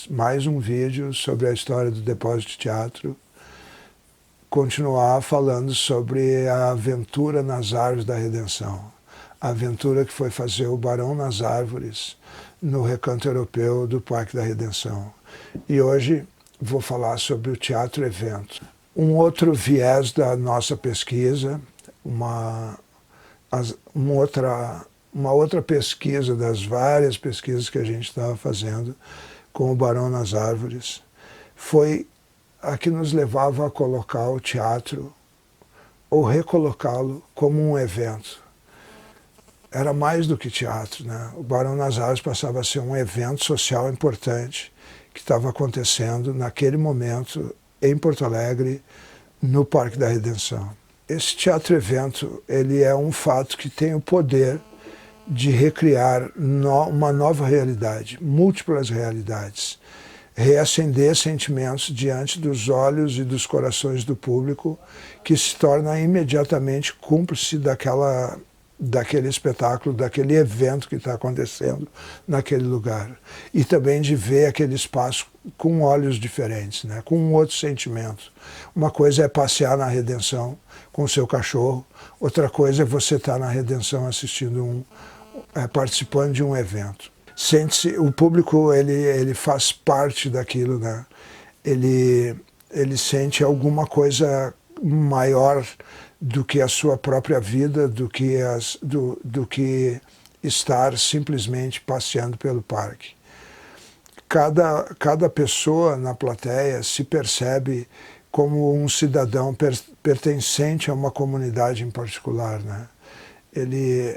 mais um vídeo sobre a história do Depósito de Teatro, continuar falando sobre a aventura nas Árvores da Redenção, a aventura que foi fazer o Barão nas Árvores no Recanto Europeu do Parque da Redenção. E hoje vou falar sobre o teatro-evento. Um outro viés da nossa pesquisa, uma outra pesquisa das várias pesquisas que a gente estava fazendo com o Barão nas Árvores, foi a que nos levava a colocar o teatro, ou recolocá-lo como um evento. Era mais do que teatro, né? O Barão nas Árvores passava a ser um evento social importante que estava acontecendo naquele momento em Porto Alegre, no Parque da Redenção. Esse teatro-evento, ele é um fato que tem o poder de recriar uma nova realidade, múltiplas realidades, reacender sentimentos diante dos olhos e dos corações do público, que se torna imediatamente cúmplice daquele espetáculo, daquele evento que está acontecendo naquele lugar. E também de ver aquele espaço com olhos diferentes, né? Com um outro sentimento. Uma coisa é passear na Redenção com o seu cachorro, outra coisa é você estar na Redenção assistindo participando de um evento. Sente-se, o público ele faz parte daquilo, né? Ele sente alguma coisa maior do que a sua própria vida, do que estar simplesmente passeando pelo parque. Cada pessoa na plateia se percebe como um cidadão pertencente a uma comunidade em particular, né? Ele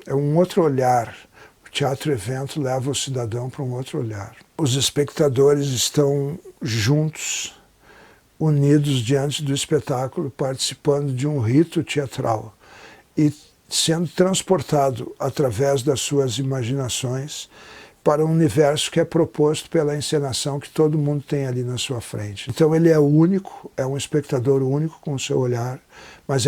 é um outro olhar. O teatro-evento leva o cidadão para um outro olhar. Os espectadores estão juntos, unidos diante do espetáculo, participando de um rito teatral e sendo transportado através das suas imaginações para um universo que é proposto pela encenação que todo mundo tem ali na sua frente. Então ele é único, é um espectador único com o seu olhar, mas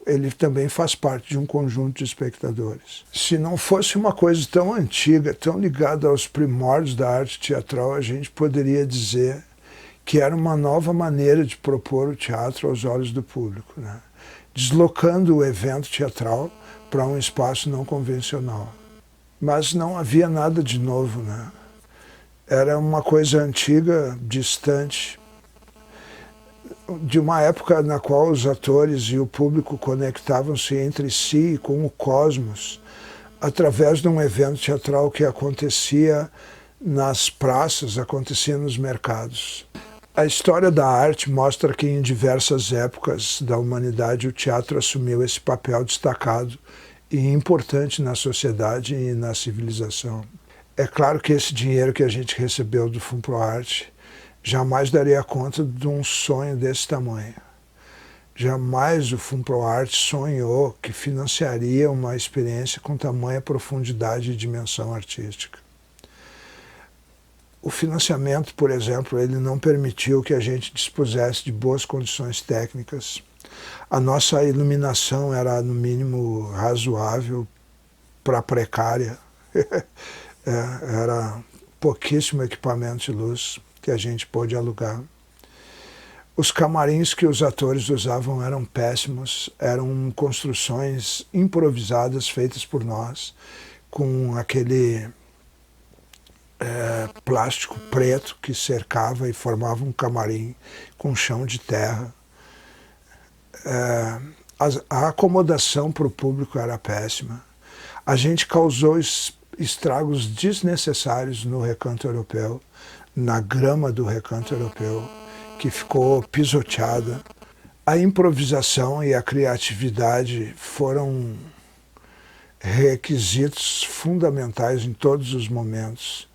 ele também faz parte de um conjunto de espectadores. Se não fosse uma coisa tão antiga, tão ligada aos primórdios da arte teatral, a gente poderia dizer que era uma nova maneira de propor o teatro aos olhos do público, né? Deslocando o evento teatral para um espaço não convencional. Mas não havia nada de novo, né? Era uma coisa antiga, distante, de uma época na qual os atores e o público conectavam-se entre si e com o cosmos através de um evento teatral que acontecia nas praças, acontecia nos mercados. A história da arte mostra que em diversas épocas da humanidade o teatro assumiu esse papel destacado e importante na sociedade e na civilização. É claro que esse dinheiro que a gente recebeu do Funproarte jamais daria conta de um sonho desse tamanho. Jamais o Funproarte sonhou que financiaria uma experiência com tamanha profundidade e dimensão artística. O financiamento, por exemplo, ele não permitiu que a gente dispusesse de boas condições técnicas. A nossa iluminação era, no mínimo, razoável para precária. Era pouquíssimo equipamento de luz que a gente pôde alugar. Os camarins que os atores usavam eram péssimos, eram construções improvisadas feitas por nós, com aquele plástico preto que cercava e formava um camarim com chão de terra. A acomodação para o público era péssima. A gente causou estragos desnecessários no Recanto Europeu, na grama do Recanto Europeu, que ficou pisoteada. A improvisação e a criatividade foram requisitos fundamentais em todos os momentos.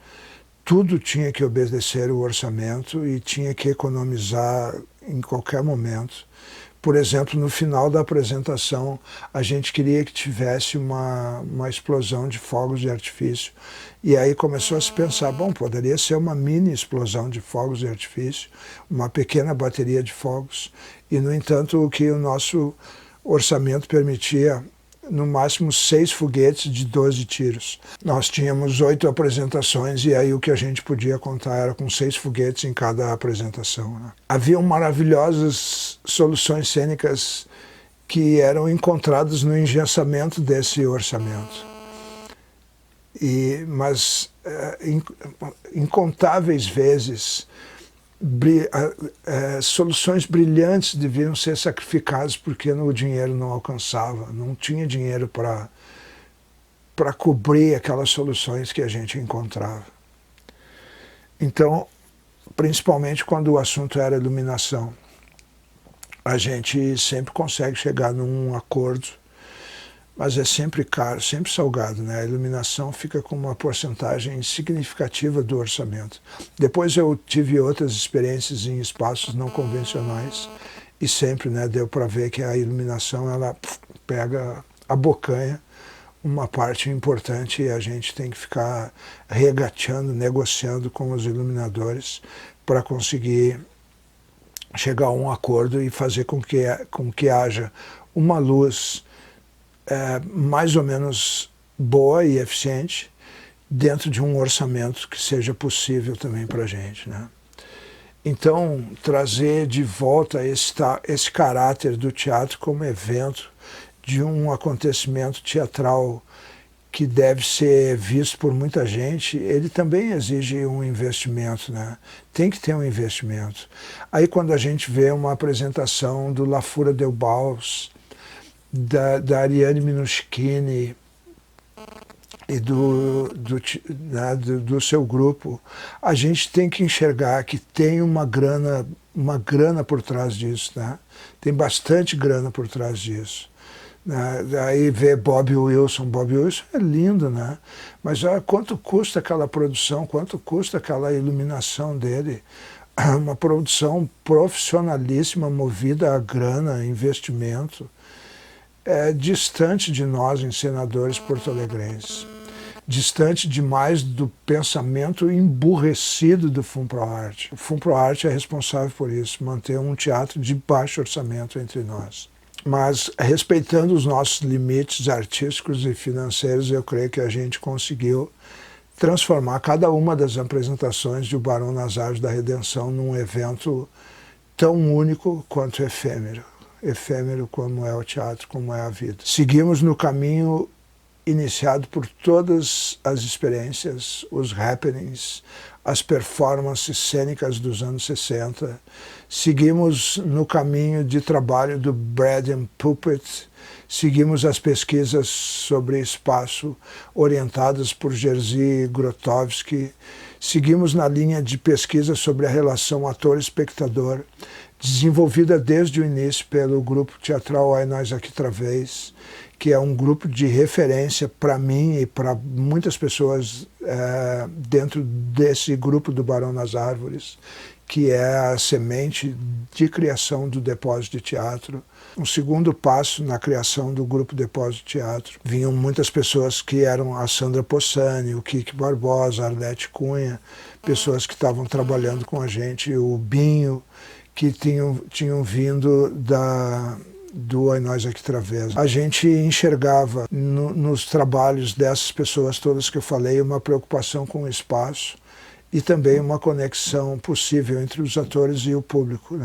Tudo tinha que obedecer o orçamento e tinha que economizar em qualquer momento. Por exemplo, no final da apresentação, a gente queria que tivesse uma explosão de fogos de artifício. E aí começou a se pensar, bom, poderia ser uma mini explosão de fogos de artifício, uma pequena bateria de fogos. E, no entanto, o que o nosso orçamento permitia no máximo 6 foguetes de 12 tiros. Nós tínhamos 8 apresentações e aí o que a gente podia contar era com 6 foguetes em cada apresentação, né? Haviam maravilhosas soluções cênicas que eram encontradas no engessamento desse orçamento. Mas incontáveis vezes soluções brilhantes deviam ser sacrificadas porque o dinheiro não alcançava, não tinha dinheiro para cobrir aquelas soluções que a gente encontrava. Então, principalmente quando o assunto era iluminação, a gente sempre consegue chegar num acordo, mas é sempre caro, sempre salgado, né? A iluminação fica com uma porcentagem significativa do orçamento. Depois eu tive outras experiências em espaços não convencionais e sempre, né, deu para ver que a iluminação ela pega, abocanha uma parte importante e a gente tem que ficar regateando, negociando com os iluminadores para conseguir chegar a um acordo e fazer com que haja uma luz mais ou menos boa e eficiente dentro de um orçamento que seja possível também para a gente, né? Então, trazer de volta esse caráter do teatro como evento, de um acontecimento teatral que deve ser visto por muita gente, ele também exige um investimento, né? Tem que ter um investimento. Aí quando a gente vê uma apresentação do La Fura del Baus, da Ariane Minuschini e do seu grupo, a gente tem que enxergar que tem uma grana por trás disso, né? Tem bastante grana por trás disso. Aí vê Bob Wilson é lindo, né? Mas olha quanto custa aquela produção, quanto custa aquela iluminação dele. Uma produção profissionalíssima, movida a grana, investimento. Distante de nós, encenadores porto-alegrenses, distante demais do pensamento emburrecido do FUNPROARTE. O FUNPROARTE é responsável por isso, manter um teatro de baixo orçamento entre nós. Mas, respeitando os nossos limites artísticos e financeiros, eu creio que a gente conseguiu transformar cada uma das apresentações de O Barão nas Aves da Redenção num evento tão único quanto efêmero. Efêmero como é o teatro, como é a vida. Seguimos no caminho iniciado por todas as experiências, os happenings, as performances cênicas dos anos 60. Seguimos no caminho de trabalho do Bread and Puppet. Seguimos as pesquisas sobre espaço orientadas por Jerzy Grotowski. Seguimos na linha de pesquisa sobre a relação ator-espectador, desenvolvida desde o início pelo grupo teatral Ai Nós Aqui Travês, que é um grupo de referência para mim e para muitas pessoas dentro desse grupo do Barão nas Árvores, que é a semente de criação do Depósito de Teatro. Um segundo passo na criação do grupo Depósito de Teatro. Vinham muitas pessoas que eram a Sandra Possani, o Kiki Barbosa, a Arlete Cunha, pessoas que estavam trabalhando com a gente, o Binho, que tinham vindo do Ai Nós Aqui Travês. A gente enxergava nos trabalhos dessas pessoas todas que eu falei uma preocupação com o espaço e também uma conexão possível entre os atores e o público.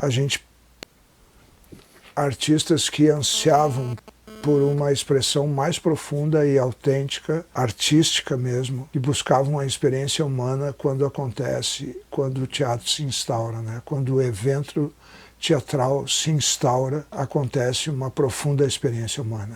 Artistas que ansiavam por uma expressão mais profunda e autêntica, artística mesmo, e buscavam a experiência humana quando o teatro se instaura, né? Quando o evento teatral se instaura, acontece uma profunda experiência humana.